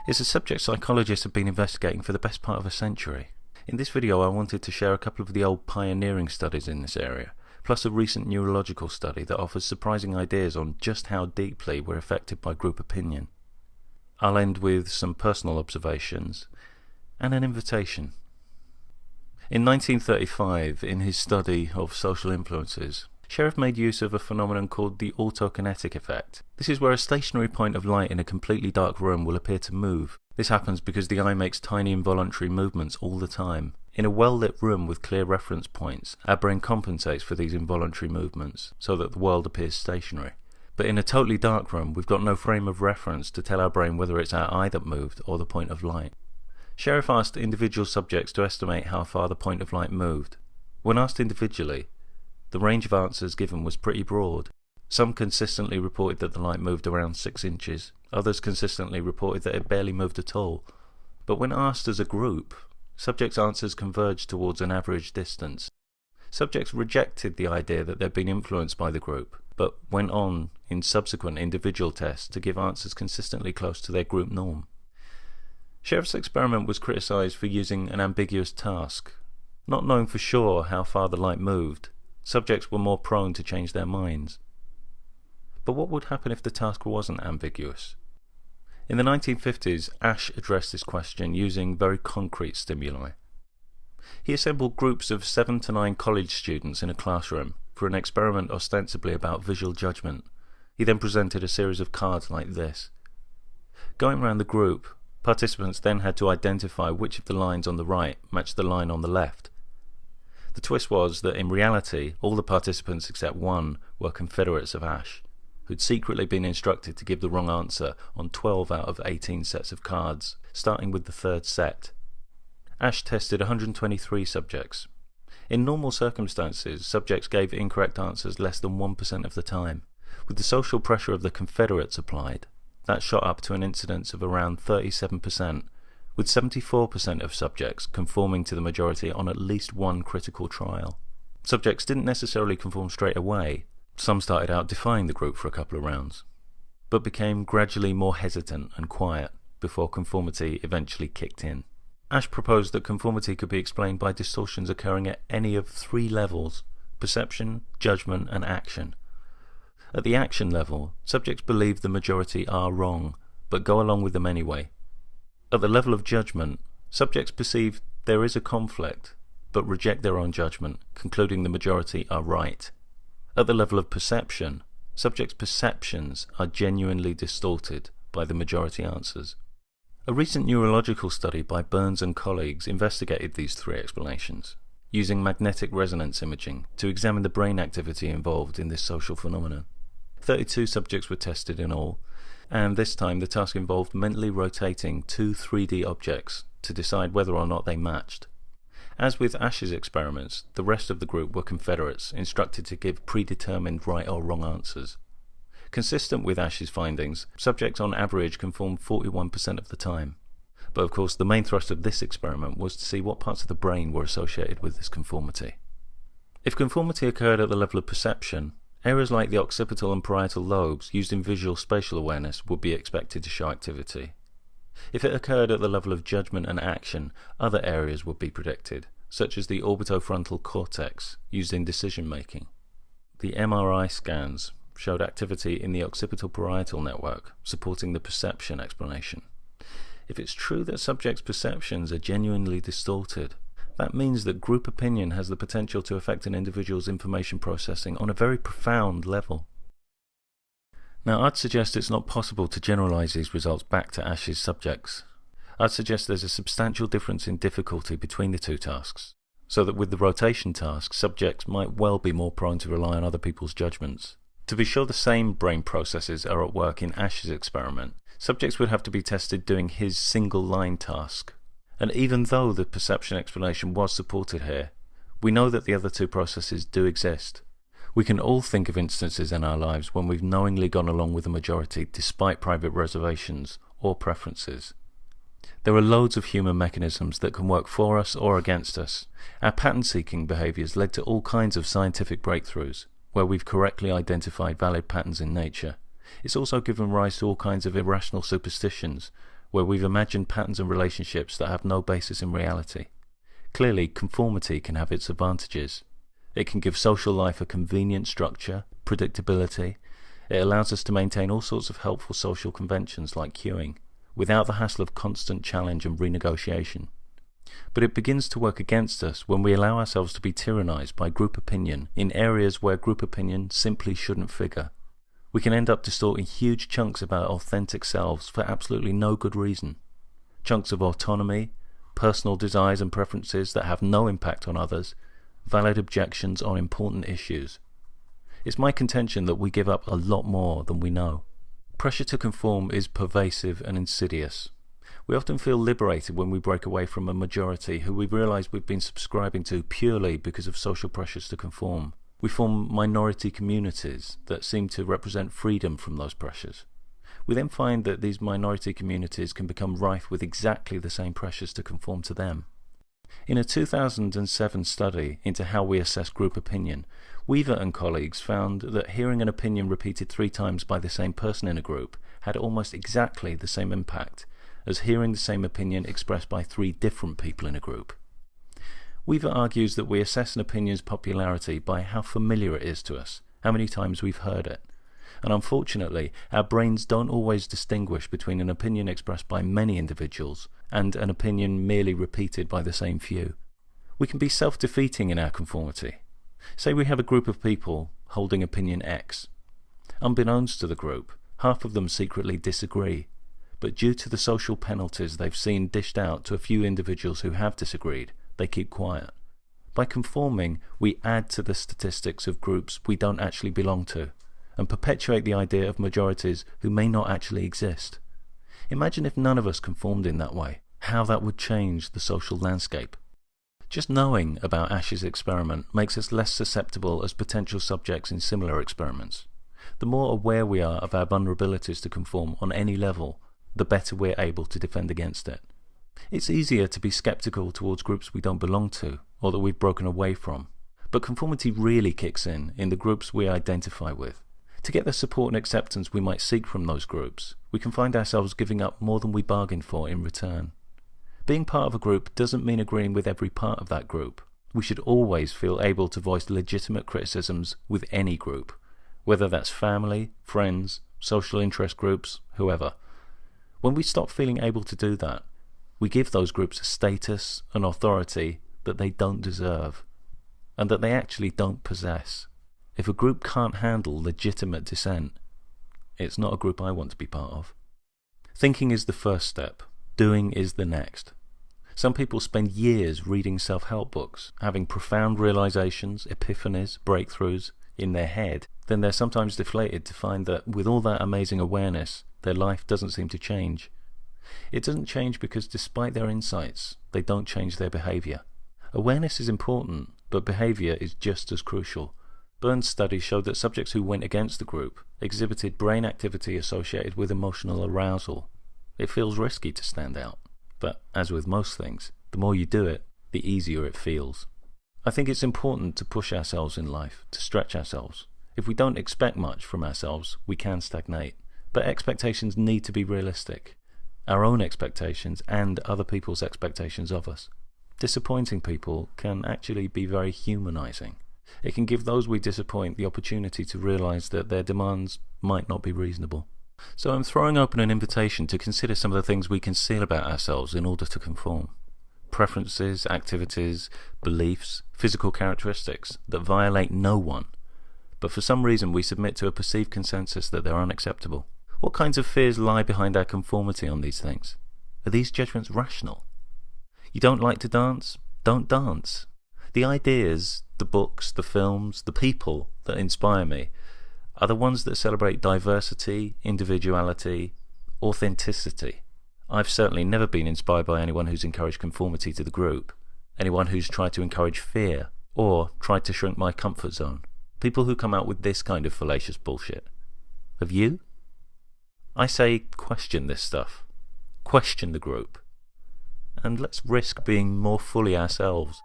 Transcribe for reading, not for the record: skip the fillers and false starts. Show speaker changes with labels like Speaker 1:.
Speaker 1: It's a subject psychologists have been investigating for the best part of a century. In this video I wanted to share a couple of the old pioneering studies in this area, plus a recent neurological study that offers surprising ideas on just how deeply we're affected by group opinion. I'll end with some personal observations and an invitation. In 1935, in his study of social influences, Sheriff made use of a phenomenon called the autokinetic effect. This is where a stationary point of light in a completely dark room will appear to move. This happens because the eye makes tiny involuntary movements all the time. In a well-lit room with clear reference points, our brain compensates for these involuntary movements so that the world appears stationary. But in a totally dark room, we've got no frame of reference to tell our brain whether it's our eye that moved or the point of light. Sheriff asked individual subjects to estimate how far the point of light moved. When asked individually, the range of answers given was pretty broad. Some consistently reported that the light moved around 6 inches, others consistently reported that it barely moved at all. But when asked as a group, subjects' answers converged towards an average distance. Subjects rejected the idea that they'd been influenced by the group, but went on in subsequent individual tests to give answers consistently close to their group norm. Sheriff's experiment was criticised for using an ambiguous task. Not knowing for sure how far the light moved, subjects were more prone to change their minds. But what would happen if the task wasn't ambiguous? In the 1950s, Ash addressed this question using very concrete stimuli. He assembled groups of 7 to 9 college students in a classroom for an experiment ostensibly about visual judgment. He then presented a series of cards like this. Going around the group, participants then had to identify which of the lines on the right matched the line on the left. The twist was that in reality, all the participants except one were confederates of Ash, who'd secretly been instructed to give the wrong answer on 12 out of 18 sets of cards, starting with the third set. Ash tested 123 subjects. In normal circumstances, subjects gave incorrect answers less than 1% of the time. With the social pressure of the confederates applied, that shot up to an incidence of around 37%, with 74% of subjects conforming to the majority on at least one critical trial. Subjects didn't necessarily conform straight away. Some started out defying the group for a couple of rounds, but became gradually more hesitant and quiet before conformity eventually kicked in. Ash proposed that conformity could be explained by distortions occurring at any of 3 levels: perception, judgment, and action. At the action level, subjects believe the majority are wrong, but go along with them anyway. At the level of judgment, subjects perceive there is a conflict, but reject their own judgment, concluding the majority are right. At the level of perception, subjects' perceptions are genuinely distorted by the majority answers. A recent neurological study by Burns and colleagues investigated these 3 explanations, using magnetic resonance imaging to examine the brain activity involved in this social phenomenon. 32 subjects were tested in all, and this time the task involved mentally rotating 2 3D objects to decide whether or not they matched. As with Ash's experiments, the rest of the group were confederates, instructed to give predetermined right or wrong answers. Consistent with Ash's findings, subjects on average conformed 41% of the time. But of course the main thrust of this experiment was to see what parts of the brain were associated with this conformity. If conformity occurred at the level of perception, areas like the occipital and parietal lobes used in visual spatial awareness would be expected to show activity. If it occurred at the level of judgment and action, other areas would be predicted, such as the orbitofrontal cortex used in decision making. The MRI scans showed activity in the occipital parietal network, supporting the perception explanation. If it's true that subjects' perceptions are genuinely distorted, that means that group opinion has the potential to affect an individual's information processing on a very profound level. Now, I'd suggest it's not possible to generalize these results back to Ash's subjects. I'd suggest there's a substantial difference in difficulty between the 2 tasks, so that with the rotation task, subjects might well be more prone to rely on other people's judgments. To be sure the same brain processes are at work in Ash's experiment, subjects would have to be tested doing his single-line task. And even though the perception explanation was supported here, we know that the other 2 processes do exist. We can all think of instances in our lives when we've knowingly gone along with the majority despite private reservations or preferences. There are loads of human mechanisms that can work for us or against us. Our pattern-seeking behaviours led to all kinds of scientific breakthroughs, where we've correctly identified valid patterns in nature. It's also given rise to all kinds of irrational superstitions, where we've imagined patterns and relationships that have no basis in reality. Clearly, conformity can have its advantages. It can give social life a convenient structure, predictability. It allows us to maintain all sorts of helpful social conventions like queuing, without the hassle of constant challenge and renegotiation. But it begins to work against us when we allow ourselves to be tyrannized by group opinion in areas where group opinion simply shouldn't figure. We can end up distorting huge chunks of our authentic selves for absolutely no good reason. Chunks of autonomy, personal desires and preferences that have no impact on others, valid objections on important issues. It's my contention that we give up a lot more than we know. Pressure to conform is pervasive and insidious. We often feel liberated when we break away from a majority who we realize we've been subscribing to purely because of social pressures to conform. We form minority communities that seem to represent freedom from those pressures. We then find that these minority communities can become rife with exactly the same pressures to conform to them. In a 2007 study into how we assess group opinion, Weaver and colleagues found that hearing an opinion repeated 3 times by the same person in a group had almost exactly the same impact as hearing the same opinion expressed by 3 different people in a group. Weaver argues that we assess an opinion's popularity by how familiar it is to us, how many times we've heard it. And unfortunately, our brains don't always distinguish between an opinion expressed by many individuals and an opinion merely repeated by the same few. We can be self-defeating in our conformity. Say we have a group of people holding opinion X. Unbeknownst to the group, half of them secretly disagree, but due to the social penalties they've seen dished out to a few individuals who have disagreed, they keep quiet. By conforming, we add to the statistics of groups we don't actually belong to, and perpetuate the idea of majorities who may not actually exist. Imagine if none of us conformed in that way, how that would change the social landscape. Just knowing about Ash's experiment makes us less susceptible as potential subjects in similar experiments. The more aware we are of our vulnerabilities to conform on any level, the better we're able to defend against it. It's easier to be skeptical towards groups we don't belong to, or that we've broken away from. But conformity really kicks in the groups we identify with. To get the support and acceptance we might seek from those groups, we can find ourselves giving up more than we bargained for in return. Being part of a group doesn't mean agreeing with every part of that group. We should always feel able to voice legitimate criticisms with any group, whether that's family, friends, social interest groups, whoever. When we stop feeling able to do that, we give those groups a status and authority that they don't deserve, and that they actually don't possess. If a group can't handle legitimate dissent, it's not a group I want to be part of. Thinking is the first step. Doing is the next. Some people spend years reading self-help books, having profound realizations, epiphanies, breakthroughs in their head. Then they're sometimes deflated to find that with all that amazing awareness, their life doesn't seem to change. It doesn't change because despite their insights, they don't change their behavior. Awareness is important, but behavior is just as crucial. Burns' study showed that subjects who went against the group exhibited brain activity associated with emotional arousal. It feels risky to stand out, but as with most things, the more you do it, the easier it feels. I think it's important to push ourselves in life, to stretch ourselves. If we don't expect much from ourselves, we can stagnate. But expectations need to be realistic. Our own expectations and other people's expectations of us. Disappointing people can actually be very humanizing. It can give those we disappoint the opportunity to realize that their demands might not be reasonable. So I'm throwing open an invitation to consider some of the things we conceal about ourselves in order to conform. Preferences, activities, beliefs, physical characteristics that violate no one, but for some reason we submit to a perceived consensus that they're unacceptable. What kinds of fears lie behind our conformity on these things? Are these judgments rational? You don't like to dance? Don't dance. The ideas, the books, the films, the people that inspire me are the ones that celebrate diversity, individuality, authenticity. I've certainly never been inspired by anyone who's encouraged conformity to the group, anyone who's tried to encourage fear, or tried to shrink my comfort zone. People who come out with this kind of fallacious bullshit. Have you? I say question this stuff. Question the group. And let's risk being more fully ourselves.